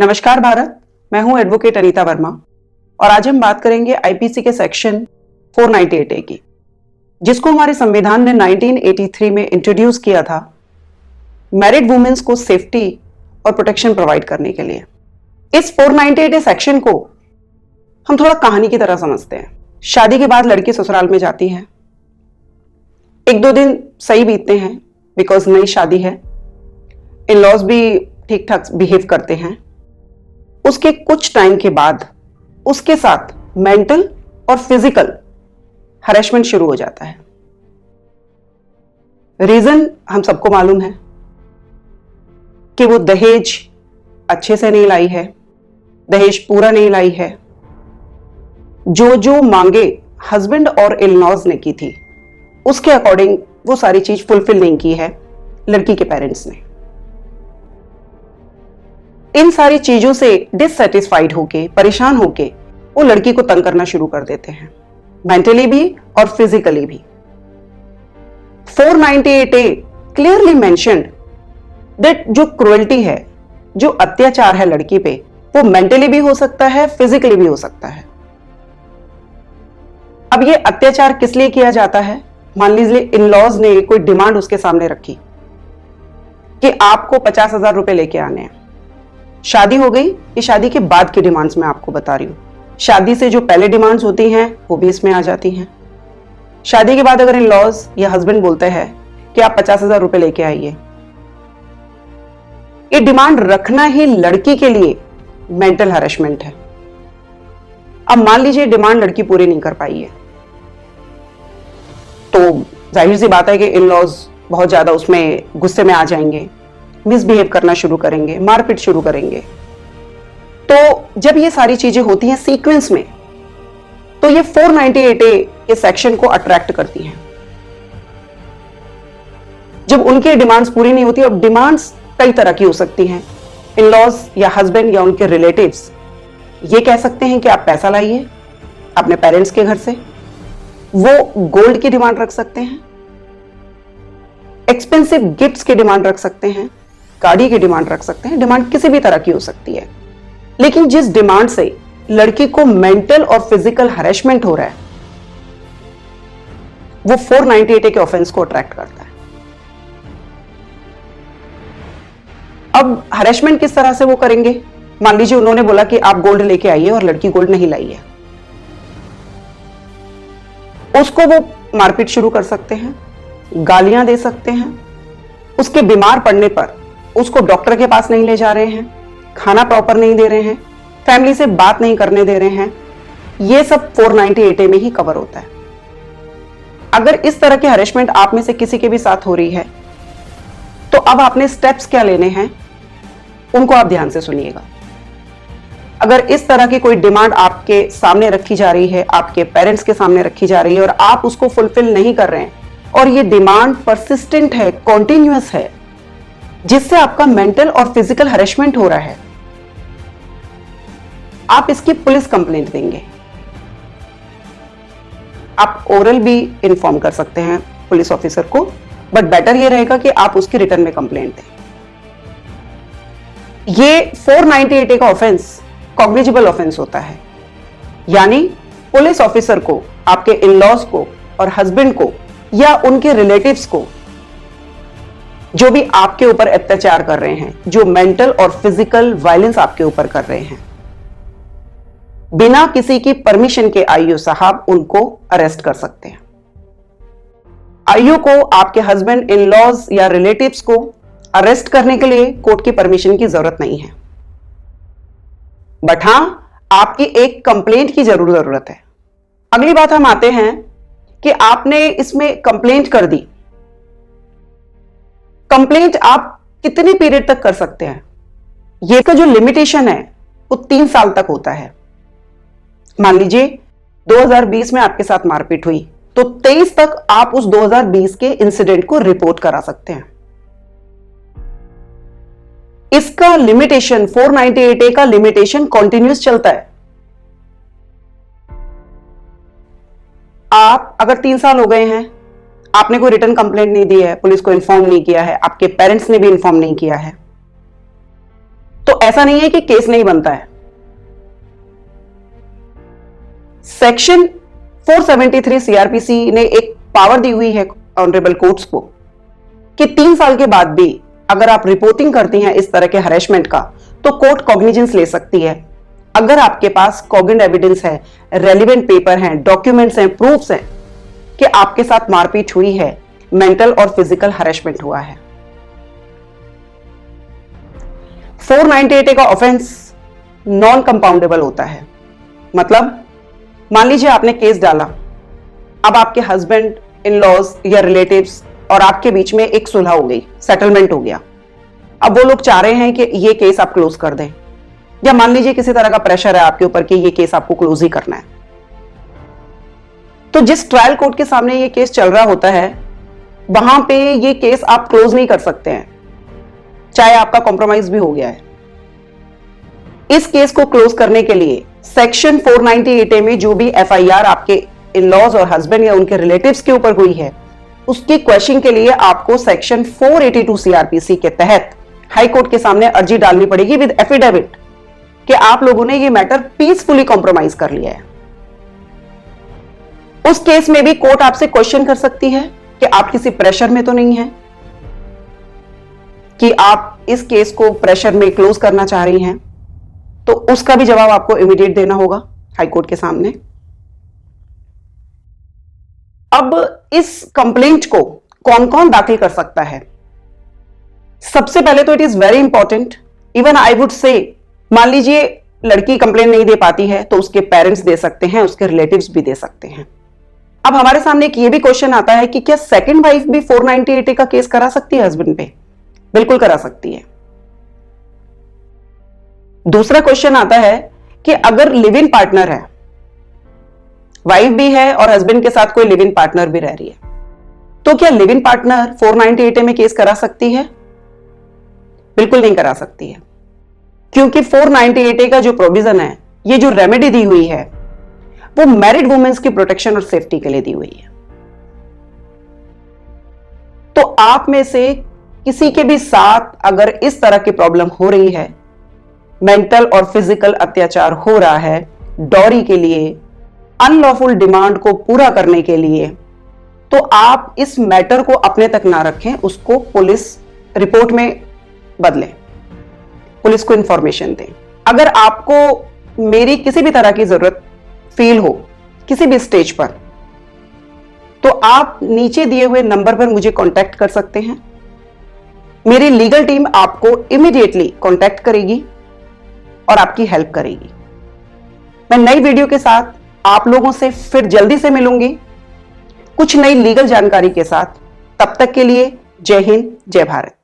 नमस्कार भारत, मैं हूं एडवोकेट अनीता वर्मा और आज हम बात करेंगे आईपीसी के सेक्शन 498A की, जिसको हमारे संविधान ने 1983 में इंट्रोड्यूस किया था मैरिड वुमेन्स को सेफ्टी और प्रोटेक्शन प्रोवाइड करने के लिए। इस 498A सेक्शन को हम थोड़ा कहानी की तरह समझते हैं। शादी के बाद लड़की ससुराल में जाती है, एक दो दिन सही बीतते हैं बिकॉज नई शादी है, इन लॉज भी ठीक ठाक बिहेव करते हैं। उसके कुछ टाइम के बाद उसके साथ मेंटल और फिजिकल हरेसमेंट शुरू हो जाता है। रीजन हम सबको मालूम है कि वो दहेज अच्छे से नहीं लाई है, दहेज पूरा नहीं लाई है, जो मांगे हस्बैंड और इन-लॉज ने की थी उसके अकॉर्डिंग वो सारी चीज फुलफिल नहीं की है लड़की के पेरेंट्स ने। इन सारी चीजों से डिससेटिस्फाइड होके, परेशान होके वो लड़की को तंग करना शुरू कर देते हैं, मेंटली भी और फिजिकली भी। 498A क्लियरली मेंशन्ड दैट जो क्रुएल्टी है, जो अत्याचार है लड़की पे, वो मेंटली भी हो सकता है, फिजिकली भी हो सकता है। अब ये अत्याचार किस लिए किया जाता है? मान लीजिए इन-लॉज ने कोई डिमांड उसके सामने रखी कि आपको 50,000 रुपए लेके आने हैं। शादी हो गई, ये शादी के बाद की डिमांड्स मैं आपको बता रही हूं। शादी से जो पहले डिमांड्स होती हैं वो भी इसमें आ जाती हैं। शादी के बाद अगर इन-लॉज या हस्बैंड बोलते हैं कि आप 50,000 रुपए लेके आइए, ये डिमांड रखना ही लड़की के लिए मेंटल हरेसमेंट है। अब मान लीजिए डिमांड लड़की पूरी नहीं कर पाई है, तो जाहिर सी बात है कि इन-लॉज बहुत ज्यादा उसमें गुस्से में आ जाएंगे, मिसबिहेव करना शुरू करेंगे, मारपीट शुरू करेंगे। तो जब ये सारी चीजें होती हैं सीक्वेंस में, तो ये 498A के सेक्शन को अट्रैक्ट करती हैं। जब उनकी डिमांड्स पूरी नहीं होती, अब डिमांड्स कई तरह की हो सकती हैं। इन-लॉज या हस्बैंड या उनके रिलेटिव्स ये कह सकते हैं कि आप पैसा लाइए अपने पेरेंट्स के घर से, वो गोल्ड की डिमांड रख सकते हैं, एक्सपेंसिव गिफ्ट्स की डिमांड रख सकते हैं, गाड़ी की डिमांड रख सकते हैं। डिमांड किसी भी तरह की हो सकती है, लेकिन जिस डिमांड से लड़की को मेंटल और फिजिकल हरेसमेंट हो रहा है वो 498A के ऑफेंस को अट्रैक्ट करता है। अब हरेसमेंट किस तरह से वो करेंगे? मान लीजिए उन्होंने बोला कि आप गोल्ड लेके आइए और लड़की गोल्ड नहीं लाई है, उसको वो मारपीट शुरू कर सकते हैं, गालियां दे सकते हैं, उसके बीमार पड़ने पर उसको डॉक्टर के पास नहीं ले जा रहे हैं, खाना प्रॉपर नहीं दे रहे हैं, फैमिली से बात नहीं करने दे रहे हैं। ये सब 498A में ही कवर होता है। अगर इस तरह के हरेसमेंट आप में से किसी के भी साथ हो रही है, तो अब आपने स्टेप्स क्या लेने हैं उनको आप ध्यान से सुनिएगा। अगर इस तरह की कोई डिमांड आपके सामने रखी जा रही है, आपके पेरेंट्स के सामने रखी जा रही है और आप उसको फुलफिल नहीं कर रहे हैं और ये डिमांड परसिस्टेंट है, कॉन्टिन्यूअस है, जिससे आपका मेंटल और फिजिकल हरेसमेंट हो रहा है, आप इसकी पुलिस कंप्लेंट देंगे। आप ओरल भी इन्फॉर्म कर सकते हैं पुलिस ऑफिसर को, बट बेटर ये रहेगा कि आप उसकी रिटर्न में कंप्लेंट दें। ये 498A का ऑफेंस कॉग्निजेबल ऑफेंस होता है, यानी पुलिस ऑफिसर को, आपके इन-लॉज को और हस्बैंड को या उनके रिलेटिव्स को, जो भी आपके ऊपर अत्याचार कर रहे हैं, जो मेंटल और फिजिकल वायलेंस आपके ऊपर कर रहे हैं, बिना किसी की परमिशन के आईओ साहब उनको अरेस्ट कर सकते हैं। आईओ को आपके हस्बैंड, इन-लॉज या रिलेटिव्स को अरेस्ट करने के लिए कोर्ट की परमिशन की जरूरत नहीं है, बट हां, आपकी एक कंप्लेंट की जरूरत है। अगली बात हम आते हैं कि आपने इसमें कंप्लेंट कर दी। कंप्लेंट आप कितने पीरियड तक कर सकते हैं? ये का जो लिमिटेशन है वो 3 साल तक होता है। मान लीजिए 2020 में आपके साथ मारपीट हुई, तो 23 तक आप उस 2020 के इंसिडेंट को रिपोर्ट करा सकते हैं। इसका लिमिटेशन 498A का लिमिटेशन कॉन्टिन्यूस चलता है। आप अगर 3 साल हो गए हैं, आपने कोई रिटर्न कंप्लेंट नहीं दी है, पुलिस को इन्फॉर्म नहीं किया है, आपके पेरेंट्स ने भी इन्फॉर्म नहीं किया है, तो ऐसा नहीं है कि केस नहीं बनता है। सेक्शन 473 सीआरपीसी ने एक पावर दी हुई है ऑनरेबल कोर्ट्स को कि 3 साल के बाद भी अगर आप रिपोर्टिंग करती हैं इस तरह के हरेसमेंट का, तो कोर्ट कॉग्निजेंस ले सकती है अगर आपके पास कॉग्निजेंट एविडेंस है, रेलिवेंट पेपर हैं, डॉक्यूमेंट्स हैं, प्रूफ्स हैं कि आपके साथ मारपीट हुई है, मेंटल और फिजिकल हरेसमेंट हुआ है। 498A का ऑफेंस नॉन कंपाउंडेबल होता है। मतलब मान लीजिए आपने केस डाला, अब आपके हस्बैंड, इन लॉज या रिलेटिव्स और आपके बीच में एक सुलह हो गई, सेटलमेंट हो गया। अब वो लोग चाह रहे हैं कि ये केस आप क्लोज कर दें, या मान लीजिए किसी तरह का प्रेशर है आपके ऊपर कि ये केस आपको क्लोज ही करना है। तो जिस ट्रायल कोर्ट के सामने ये केस चल रहा होता है, वहां पे ये केस आप क्लोज नहीं कर सकते हैं, चाहे आपका कॉम्प्रोमाइज भी हो गया है। इस केस को क्लोज करने के लिए सेक्शन 498A में जो भी एफआईआर आपके इन-लॉज और हस्बैंड या उनके रिलेटिव्स के ऊपर हुई है, उसकी क्वेश्चन के लिए आपको सेक्शन 482 सीआरपीसी के तहत हाई कोर्ट के सामने अर्जी डालनी पड़ेगी विद एफिडेविट कि आप लोगों ने ये मैटर पीसफुली कॉम्प्रोमाइज कर लिया है। उस केस में भी कोर्ट आपसे क्वेश्चन कर सकती है कि आप किसी प्रेशर में तो नहीं है, कि आप इस केस को प्रेशर में क्लोज करना चाह रही हैं, तो उसका भी जवाब आपको इमीडिएट देना होगा हाई कोर्ट के सामने। अब इस कंप्लेंट को कौन कौन दाखिल कर सकता है? सबसे पहले तो it is very important, even I would say, मान लीजिए लड़की कंप्लेंट नहीं दे पाती है तो उसके पेरेंट्स दे सकते हैं, उसके रिलेटिव्स भी दे सकते हैं। अब हमारे सामने एक ये भी क्वेश्चन आता है कि क्या सेकंड वाइफ भी 498A का केस करा सकती है हस्बैंड पे? बिल्कुल करा सकती है। दूसरा क्वेश्चन आता है कि अगर लिव इन पार्टनर है, वाइफ भी है और हस्बैंड के साथ कोई लिव इन पार्टनर भी रह रही है, तो क्या लिव इन पार्टनर 498A में केस करा सकती है? बिल्कुल नहीं करा सकती है, क्योंकि 498A का जो प्रोविजन है, ये जो रेमेडी दी हुई है, वो मैरिड वुमेन्स की प्रोटेक्शन और सेफ्टी के लिए दी हुई है। तो आप में से किसी के भी साथ अगर इस तरह की प्रॉब्लम हो रही है, मेंटल और फिजिकल अत्याचार हो रहा है डॉरी के लिए, अनलॉफुल डिमांड को पूरा करने के लिए, तो आप इस मैटर को अपने तक ना रखें, उसको पुलिस रिपोर्ट में बदलें, पुलिस को इंफॉर्मेशन दें। अगर आपको मेरी किसी भी तरह की जरूरत फील हो किसी भी स्टेज पर, तो आप नीचे दिए हुए नंबर पर मुझे कांटेक्ट कर सकते हैं। मेरी लीगल टीम आपको इमीडिएटली कांटेक्ट करेगी और आपकी हेल्प करेगी। मैं नई वीडियो के साथ आप लोगों से फिर जल्दी से मिलूंगी, कुछ नई लीगल जानकारी के साथ। तब तक के लिए जय हिंद, जय भारत।